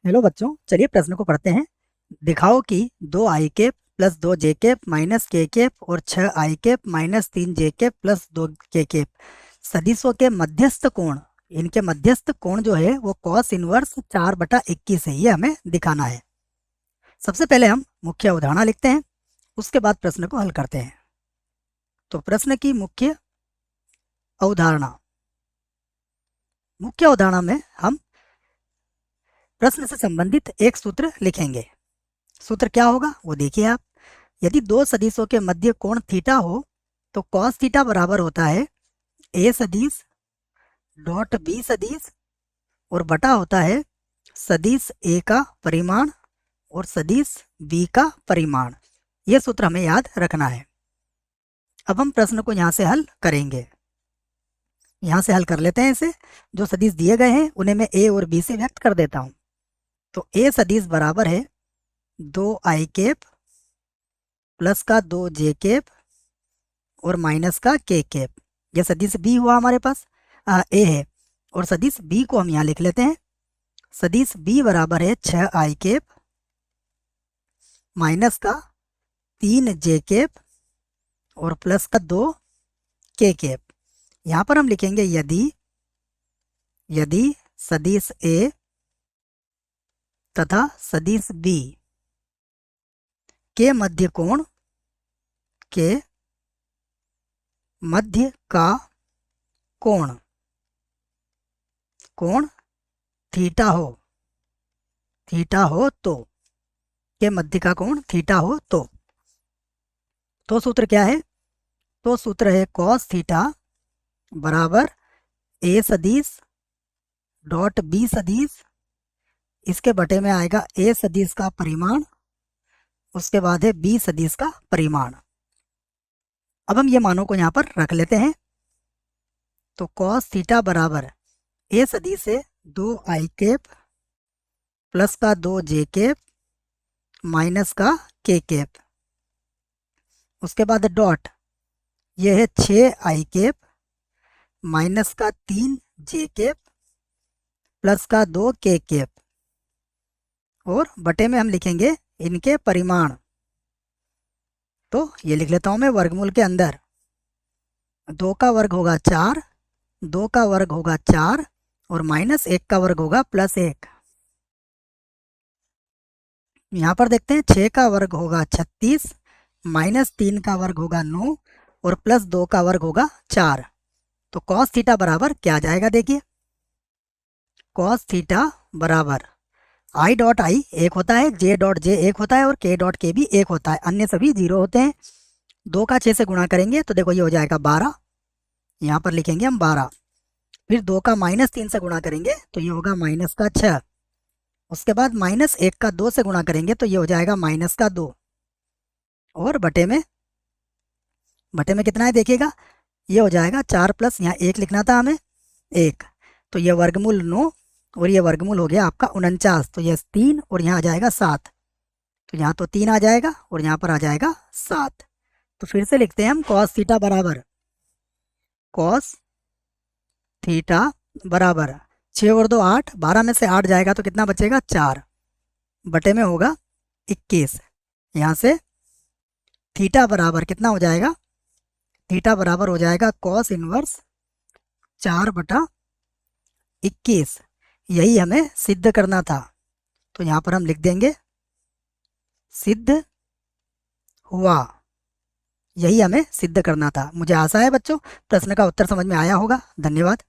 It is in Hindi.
हेलो बच्चों, चलिए प्रश्न को पढ़ते हैं। दिखाओ कि 2i cap plus 2j cap minus K cap और 6i cap minus 3j cap plus 2k cap सदिशों के मध्यस्थ कोण, इनके मध्यस्थ कोण जो है वो कॉस इनवर्स 4/21 है। ये हमें दिखाना है। सबसे पहले हम मुख्य अवधारणा लिखते हैं, उसके बाद प्रश्न को हल करते हैं। तो प्रश्न की मुख्य अवधारणा में हम प्रश्न से संबंधित एक सूत्र लिखेंगे। सूत्र क्या होगा वो देखिए आप। यदि दो सदिशों के मध्य कोण थीटा हो तो कॉस थीटा बराबर होता है ए सदिश डॉट बी सदिश और बटा होता है सदिश ए का परिमाण और सदिश बी का परिमाण। यह सूत्र हमें याद रखना है। अब हम प्रश्न को यहाँ से हल करेंगे। यहाँ से हल कर लेते हैं इसे। जो सदिश दिए गए हैं उन्हें मैं ए और बी से व्यक्त कर देता हूँ। तो ए सदिश बराबर है 2i कैप प्लस का 2j कैप और माइनस का k कैप। यह सदिश बी हुआ हमारे पास, ए है, और सदिश बी को हम यहाँ लिख लेते हैं। सदिश बी बराबर है 6i कैप माइनस का 3j कैप और प्लस का 2k कैप। यहाँ पर हम लिखेंगे यदि सदिश ए तथा सदिश बी के मध्य का कोण थीटा हो तो के मध्य का कोण थीटा हो तो सूत्र क्या है? तो सूत्र है कॉस थीटा बराबर ए सदिश डॉट बी सदिश, इसके बटे में आएगा ए सदिश का परिमाण, उसके बाद है बी सदिश का परिमाण। अब हम ये मानों को यहाँ पर रख लेते हैं। तो कॉस थीटा बराबर ए सदिश है 2i कैप प्लस का 2j कैप माइनस का k कैप, उसके बाद डॉट ये है 6i कैप माइनस का 3j कैप प्लस का 2k कैप और बटे में हम लिखेंगे इनके परिमाण। तो ये लिख लेता हूं मैं वर्गमूल के अंदर। 2 का वर्ग होगा 4, 2 का वर्ग होगा 4 और माइनस 1 का वर्ग होगा +1। यहाँ पर देखते हैं 6 का वर्ग होगा 36, माइनस 3 का वर्ग होगा 9 और प्लस 2 का वर्ग होगा 4। तो कॉस थीटा बराबर क्या आ जाएगा? देखिए कॉस थीटा बराबर आई डॉट आई 1 होता है, जे डॉट जे 1 होता है और के डॉट के भी 1 होता है, अन्य सभी 0 होते हैं। 2 का 6 से गुणा करेंगे तो देखो ये हो जाएगा 12, यहाँ पर लिखेंगे हम 12। फिर 2 का -3 से गुणा करेंगे तो ये होगा माइनस का 6। उसके बाद -1 का 2 से गुणा करेंगे तो ये हो जाएगा माइनस का 2 और बटे में कितना है देखिएगा, ये हो जाएगा 4 प्लस यहाँ 1 लिखना था हमें 1, तो ये वर्गमूल 9 और ये वर्गमूल हो गया आपका 49। तो ये 3 और यहाँ आ जाएगा 7, तो यहाँ तो 3 आ जाएगा और यहाँ पर आ जाएगा 7। तो फिर से लिखते हैं हम कॉस थीटा बराबर 6 और 2 8, 12 में से 8 जाएगा तो कितना बचेगा 4, बटे में होगा 21। यहाँ से थीटा बराबर कितना हो जाएगा? थीटा बराबर हो जाएगा कॉस इनवर्स 4/21। यही हमें सिद्ध करना था, तो यहाँ पर हम लिख देंगे सिद्ध हुआ। यही हमें सिद्ध करना था। मुझे आशा है बच्चों प्रश्न का उत्तर समझ में आया होगा। धन्यवाद।